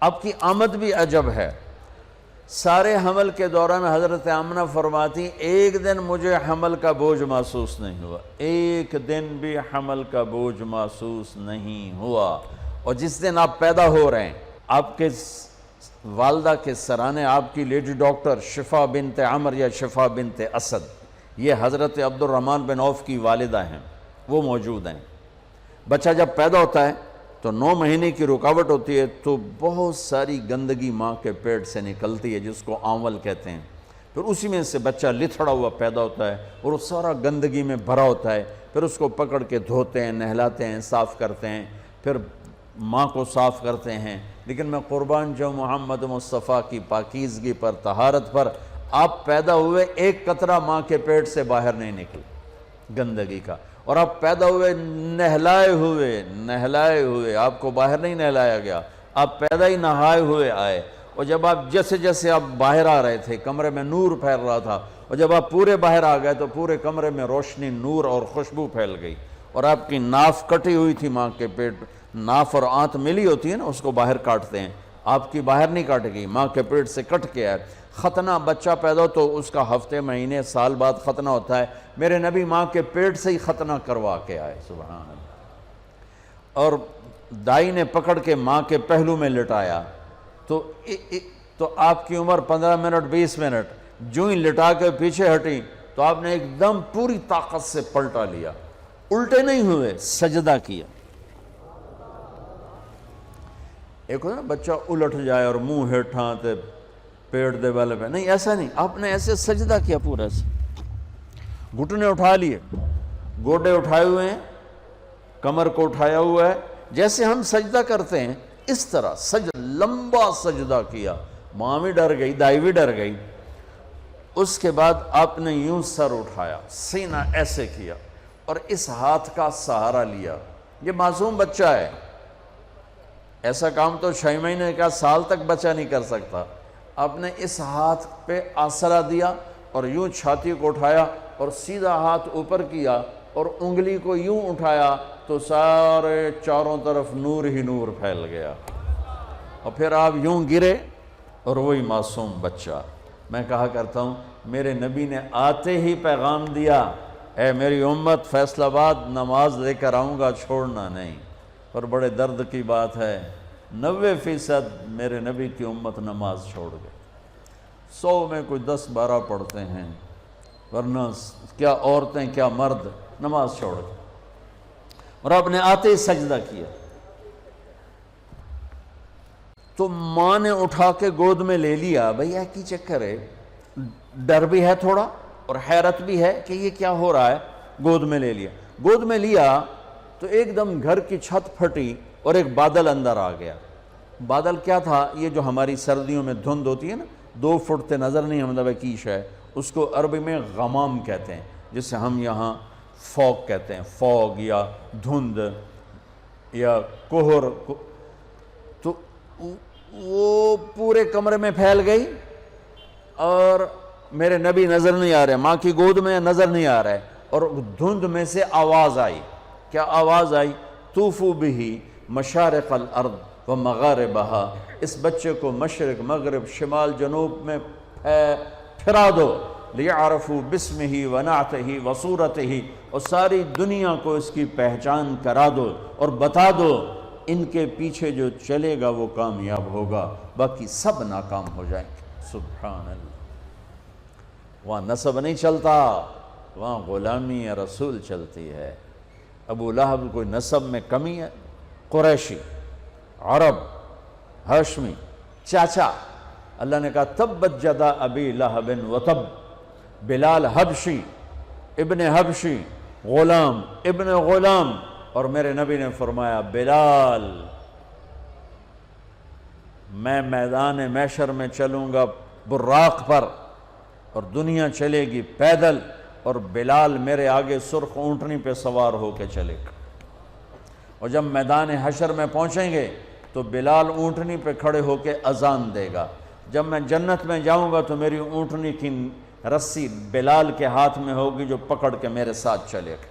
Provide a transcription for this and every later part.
آپ کی آمد بھی عجب ہے۔ سارے حمل کے دوران حضرت آمنہ فرماتی ایک دن مجھے حمل کا بوجھ محسوس نہیں ہوا، ایک دن بھی حمل کا بوجھ محسوس نہیں ہوا۔ اور جس دن آپ پیدا ہو رہے ہیں، آپ کے والدہ کے سرانے آپ کی لیڈی ڈاکٹر شفا بنت عمر یا شفا بنت اسد، یہ حضرت عبد الرحمن بن عوف کی والدہ ہیں، وہ موجود ہیں۔ بچہ جب پیدا ہوتا ہے تو 9 مہینے کی رکاوٹ ہوتی ہے، تو بہت ساری گندگی ماں کے پیٹ سے نکلتی ہے جس کو آنول کہتے ہیں۔ پھر اسی میں سے بچہ لتھڑا ہوا پیدا ہوتا ہے اور وہ سارا گندگی میں بھرا ہوتا ہے، پھر اس کو پکڑ کے دھوتے ہیں، نہلاتے ہیں، صاف کرتے ہیں، پھر ماں کو صاف کرتے ہیں۔ لیکن میں قربان جو محمد مصطفیٰ کی پاکیزگی پر، طہارت پر، آپ پیدا ہوئے ایک قطرہ ماں کے پیٹ سے باہر نہیں نکلی گندگی کا، اور آپ پیدا ہوئے نہلائے ہوئے، آپ کو باہر نہیں نہلایا گیا، آپ پیدا ہی نہائے ہوئے آئے۔ اور جب آپ جیسے جیسے آپ باہر آ رہے تھے کمرے میں نور پھیل رہا تھا، اور جب آپ پورے باہر آ گئے تو پورے کمرے میں روشنی، نور اور خوشبو پھیل گئی۔ اور آپ کی ناف کٹی ہوئی تھی ماں کے پیٹ، ناف اور آنت ملی ہوتی ہے نا، اس کو باہر کاٹتے ہیں، آپ کی باہر نہیں کاٹ گئی، ماں کے پیٹ سے کٹ کے آئے۔ ختنہ بچہ پیدا ہو تو اس کا ہفتے، مہینے، سال بعد ختنہ ہوتا ہے، میرے نبی ماں کے پیٹ سے ہی ختنہ کروا کے آئے، سبحان اللہ۔ اور دائی نے پکڑ کے ماں کے پہلو میں لٹایا تو آپ کی عمر 15 منٹ 20 منٹ، جو ہی لٹا کے پیچھے ہٹی تو آپ نے ایک دم پوری طاقت سے پلٹا لیا، الٹے نہیں ہوئے، سجدہ کیا۔ ایک ہوتا نا بچہ الٹ جائے اور منہ ہیٹھاں تے پیڑ دے والے پہ، نہیں ایسا نہیں، آپ نے ایسے سجدہ کیا، پورا سے گھٹنے اٹھا لیے، گوڈے اٹھائے ہوئے ہیں، کمر کو اٹھایا ہوا ہے، جیسے ہم سجدہ کرتے ہیں اس طرح لمبا سجدہ کیا۔ ماں بھی ڈر گئی، دائی بھی ڈر گئی۔ اس کے بعد آپ نے یوں سر اٹھایا، سینہ ایسے کیا اور اس ہاتھ کا سہارا لیا۔ یہ معصوم بچہ ہے، ایسا کام تو 6 مہینے کا، سال تک بچہ نہیں کر سکتا۔ آپ نے اس ہاتھ پہ آسرا دیا اور یوں چھاتی کو اٹھایا اور سیدھا ہاتھ اوپر کیا اور انگلی کو یوں اٹھایا تو سارے چاروں طرف نور ہی نور پھیل گیا، اور پھر آپ یوں گرے اور وہی معصوم بچہ۔ میں کہا کرتا ہوں میرے نبی نے آتے ہی پیغام دیا، اے میری امت، فیصل آباد نماز لے کر آؤں گا، چھوڑنا نہیں۔ اور بڑے درد کی بات ہے 90% میرے نبی کی امت نماز چھوڑ گئے، 100 میں کوئی 10-12 پڑھتے ہیں، ورنہ کیا عورتیں کیا مرد نماز چھوڑ گئے۔ اور آپ نے آتے ہی سجدہ کیا تو ماں نے اٹھا کے گود میں لے لیا۔ بھئی کی چکر ہے، ڈر بھی ہے تھوڑا اور حیرت بھی ہے کہ یہ کیا ہو رہا ہے۔ گود میں لے لیا، گود میں لیا تو ایک دم گھر کی چھت پھٹی اور ایک بادل اندر آ گیا۔ بادل کیا تھا؟ یہ جو ہماری سردیوں میں دھند ہوتی ہے نا، 2 فٹ تے نظر نہیں مطلب کیش ہے، اس کو عربی میں غمام کہتے ہیں، جسے ہم یہاں فوگ کہتے ہیں، فوگ یا دھند یا کوہر۔ تو وہ پورے کمرے میں پھیل گئی اور میرے نبی نظر نہیں آ رہے، ماں کی گود میں نظر نہیں آ رہے، اور دھند میں سے آواز آئی۔ کیا آواز آئی؟ طوفوا بہ مشارق الارض و مغاربہا، اس بچے کو مشرق، مغرب، شمال، جنوب میں پھرا دو، لیعرفوا باسمہ و نعتہ و صورتہ، اور ساری دنیا کو اس کی پہچان کرا دو اور بتا دو، ان کے پیچھے جو چلے گا وہ کامیاب ہوگا، باقی سب ناکام ہو جائیں گے۔ سبحان اللہ۔ وہاں نسب نہیں چلتا، وہاں غلامی رسول چلتی ہے۔ ابو لہب کوئی نسب میں کمی ہے؟ قریشی، عرب، ہاشمی، چاچا۔ اللہ نے کہا تبت یدا ابی لہب وتب، بلال حبشی، ابن حبشی، غلام ابن غلام، اور میرے نبی نے فرمایا بلال میں میدان محشر میں چلوں گا براق پر اور دنیا چلے گی پیدل، اور بلال میرے آگے سرخ اونٹنی پہ سوار ہو کے چلے گا۔ اور جب میدان حشر میں پہنچیں گے تو بلال اونٹنی پہ کھڑے ہو کے اذان دے گا۔ جب میں جنت میں جاؤں گا تو میری اونٹنی کی رسی بلال کے ہاتھ میں ہوگی جو پکڑ کے میرے ساتھ چلے گا۔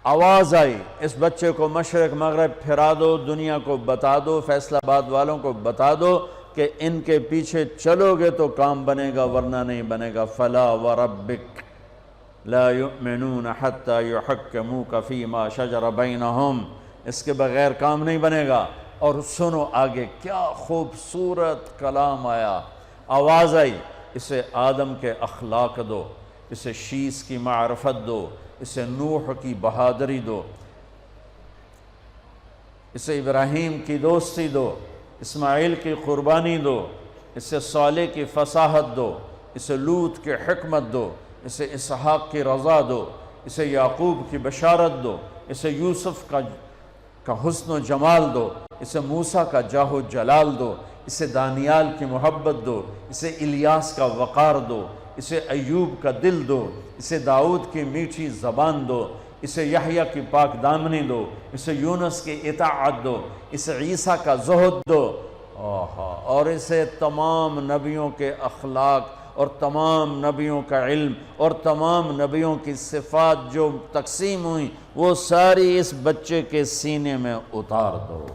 آواز آئی اس بچے کو مشرق مغرب پھرا دو، دنیا کو بتا دو، فیصل آباد والوں کو بتا دو کہ ان کے پیچھے چلو گے تو کام بنے گا ورنہ نہیں بنے گا۔ فلا وربک لا یؤمنون حتی یحکموک فیما شجر بینہم، اس کے بغیر کام نہیں بنے گا۔ اور سنو آگے کیا خوبصورت کلام آیا، آواز آئی، اسے آدم کے اخلاق دو، اسے شیس کی معرفت دو، اسے نوح کی بہادری دو، اسے ابراہیم کی دوستی دو، اسماعیل کی قربانی دو، اسے صالح کی فصاحت دو، اسے لوط کی حکمت دو، اسے اسحاق کی رضا دو، اسے یعقوب کی بشارت دو، اسے یوسف کا حسن و جمال دو، اسے موسیٰ کا جاہ و جلال دو، اسے دانیال کی محبت دو، اسے الیاس کا وقار دو، اسے ایوب کا دل دو، اسے داؤد کی میٹھی زبان دو، اسے یحییٰ کی پاک دامنی دو، اسے یونس کی اطاعت دو، اسے عیسیٰ کا زہد دو، اور اسے تمام نبیوں کے اخلاق اور تمام نبیوں کا علم اور تمام نبیوں کی صفات جو تقسیم ہوئیں وہ ساری اس بچے کے سینے میں اتار دو۔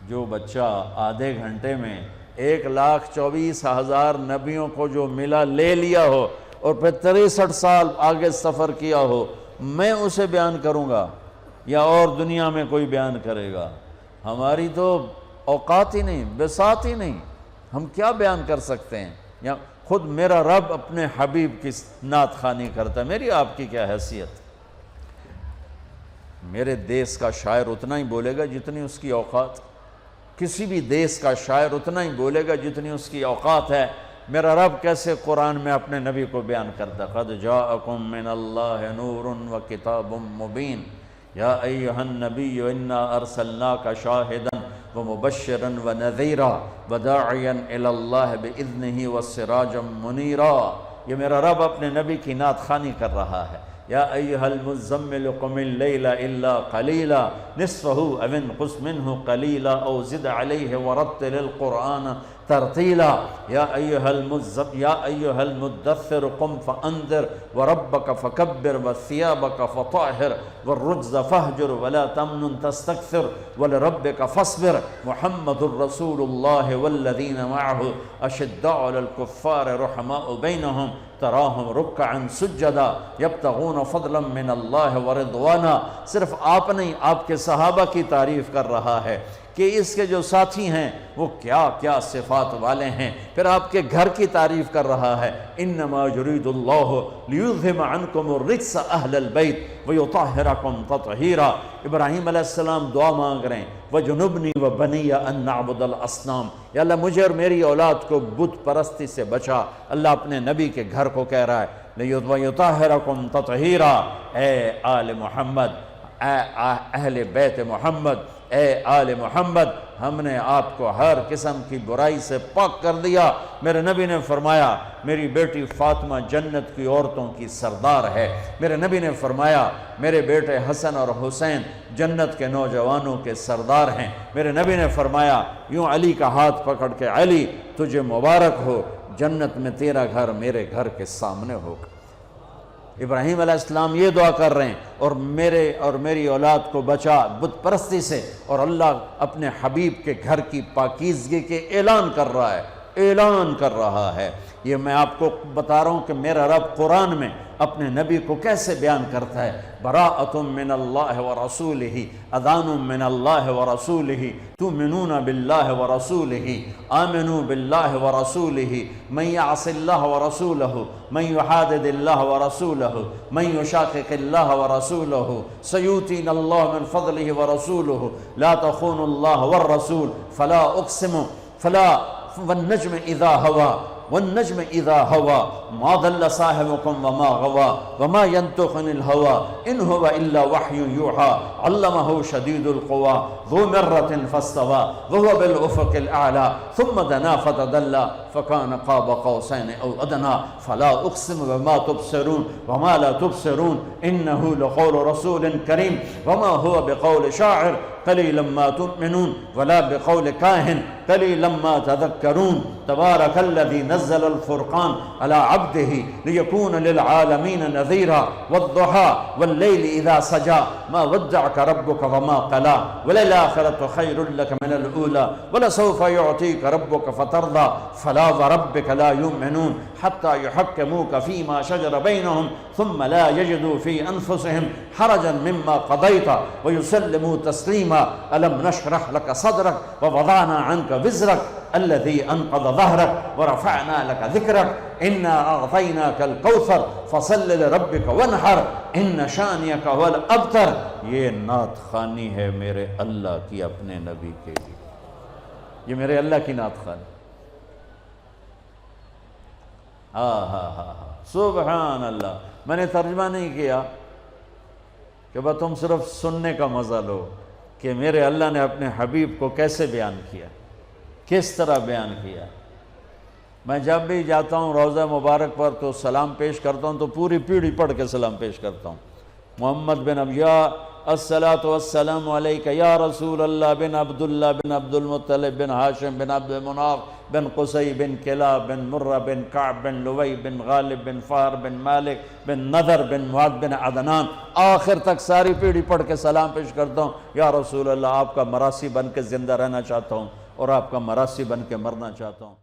جو بچہ آدھے گھنٹے میں 1,24,000 نبیوں کو جو ملا لے لیا ہو اور پھر 63 سال آگے سفر کیا ہو، میں اسے بیان کروں گا یا اور دنیا میں کوئی بیان کرے گا؟ ہماری تو اوقات ہی نہیں، بساط ہی نہیں، ہم کیا بیان کر سکتے ہیں؟ یا خود میرا رب اپنے حبیب کی نعت خوانی کرتا ہے، میری آپ کی کیا حیثیت؟ میرے دیس کا شاعر اتنا ہی بولے گا جتنی اس کی اوقات، کسی بھی دیس کا شاعر اتنا ہی بولے گا جتنی اس کی اوقات ہے۔ میرا رب کیسے قرآن میں اپنے نبی کو بیان کرتا ہے، قد جاءکم من اللہ نور و کتاب مبین یا ایہا النبی انا ارسلناک شاہدا ومبشرا ونذیرا وداعیا الی اللہ باذنہ وسراجا منیرا۔ یہ میرا رب اپنے نبی کی نعت خوانی کر رہا ہے۔ یا ایہا المزمل قم اللیل الا قلیلا نصفہ او انقص منہ قلیلا او زد علیہ ورتل القرآن ترتیلا۔ یا ایہا المدثر قم فانذر وربک فکبر وثیابک فطہر والرجز فہجر ولا تمنن تستکثر ولربک فاصبر محمد رسول اللہ والذین معہ اشداء علی الکفار رحماء بینہم تراہم رکعا سجدا یبتغون فضلا من اللہ ورضوانا۔ صرف آپ نہیں، آپ کے صحابہ کی تعریف کر رہا ہے کہ اس کے جو ساتھی ہیں وہ کیا کیا صفات والے ہیں، پھر آپ کے گھر کی تعریف کر رہا ہے۔ انما یرید اللہ لیذہب عنکم الرجس اہل البیت ویطہرکم تطہیرا۔ ابراہیم علیہ السلام دعا مانگ رہے ہیں، وجنبنی وبنی ان نعبد الاصنام، یا اللہ مجھے اور میری اولاد کو بت پرستی سے بچا۔ اللہ اپنے نبی کے گھر کو کہہ رہا ہے ویطہرکم تطہیرا۔ اے آل محمد، اے اہل بیت محمد، اے آل محمد، ہم نے آپ کو ہر قسم کی برائی سے پاک کر دیا۔ میرے نبی نے فرمایا میری بیٹی فاطمہ جنت کی عورتوں کی سردار ہے۔ میرے نبی نے فرمایا میرے بیٹے حسن اور حسین جنت کے نوجوانوں کے سردار ہیں۔ میرے نبی نے فرمایا یوں علی کا ہاتھ پکڑ کے، علی تجھے مبارک ہو، جنت میں تیرا گھر میرے گھر کے سامنے ہوگا۔ ابراہیم علیہ السلام یہ دعا کر رہے ہیں اور میرے اور میری اولاد کو بچا بت پرستی سے، اور اللہ اپنے حبیب کے گھر کی پاکیزگی کے اعلان کر رہا ہے، اعلان کر رہا ہے۔ یہ میں آپ کو بتا رہا ہوں کہ میرا رب قرآن میں اپنے نبی کو کیسے بیان کرتا ہے۔ براءۃ من اللہ ورسولہ، اذان من اللہ ورسولہ، تؤمنون باللہ ورسولہ، آمنوا باللہ ورسولہ، من یعص اللہ ورسولہ، من یحادد اللہ ورسولہ، من یشاقق اللہ ورسولہ، سیؤتینا اللہ من فضلہ ورسولہ، لا تخونوا اللہ والرسول، فلا اقسم والنجم اذا ہوا والنجم اذا ہوا ما ضل صاحبكم وما غوا وما ينطق عن الهوى ان هو الا وحي يوحى علمه شديد القوى ذو مرة فاستوى وهو بالافق الاعلى ثم دنا فتدلى فكان قاب قوسين او ادنى فلا اقسم بما تبصرون وما لا تبصرون انه لقول رسول كريم وما هو بقول شاعر قليلا ما تؤمنون ولا بقول كاهن قليلا ما تذكرون تبارك الذي نزل الفرقان على عبده ليكون للعالمين نذيرا والضحى والليل إذا سجى ما ودعك ربك وما قلى وللآخرة خير لك من الأولى ولسوف يعطيك ربك فترضى فلا وربك لا يؤمنون حتى يحكموك فيما شجر بينهم ثم لا يجدوا في أنفسهم حرجا مما قضيت ويسلموا تسليما ألم نشرح لك صدرك ووضعنا عنك وزرك الذي أنقض ظهرك ورفعنا لك ذكرك إنا أعطيناك الكوثر فصل لربك وانحر إن شانئك هو الأبتر. یہ نعت خوانی ہے میرے اللہ کی اپنے نبی کے لیے، یہ میرے اللہ کی نعت خوانی. سبحان اللہ. میں نے ترجمہ نہیں کیا کہ بس تم صرف سننے کا مزہ لو کہ میرے اللہ نے اپنے حبیب کو کیسے بیان کیا، کس طرح بیان کیا. میں جب بھی جاتا ہوں روضہ مبارک پر تو سلام پیش کرتا ہوں تو پوری پیڑھی پڑھ کے سلام پیش کرتا ہوں. محمد بن ابیا الصلاۃ والسلام علیک یا رسول اللہ بن عبداللہ بن عبد المطلب بن ہاشم بن عبد مناف بن قصی بن کلاب بن مرہ بن کعب بن لوی بن غالب بن فہر بن مالک بن نذر بن معد بن عدنان، آخر تک ساری پیڑھی پڑھ کے سلام پیش کرتا ہوں. یا رسول اللہ آپ کا مراسی بن کے زندہ رہنا چاہتا ہوں اور آپ کا مراسی بن کے مرنا چاہتا ہوں.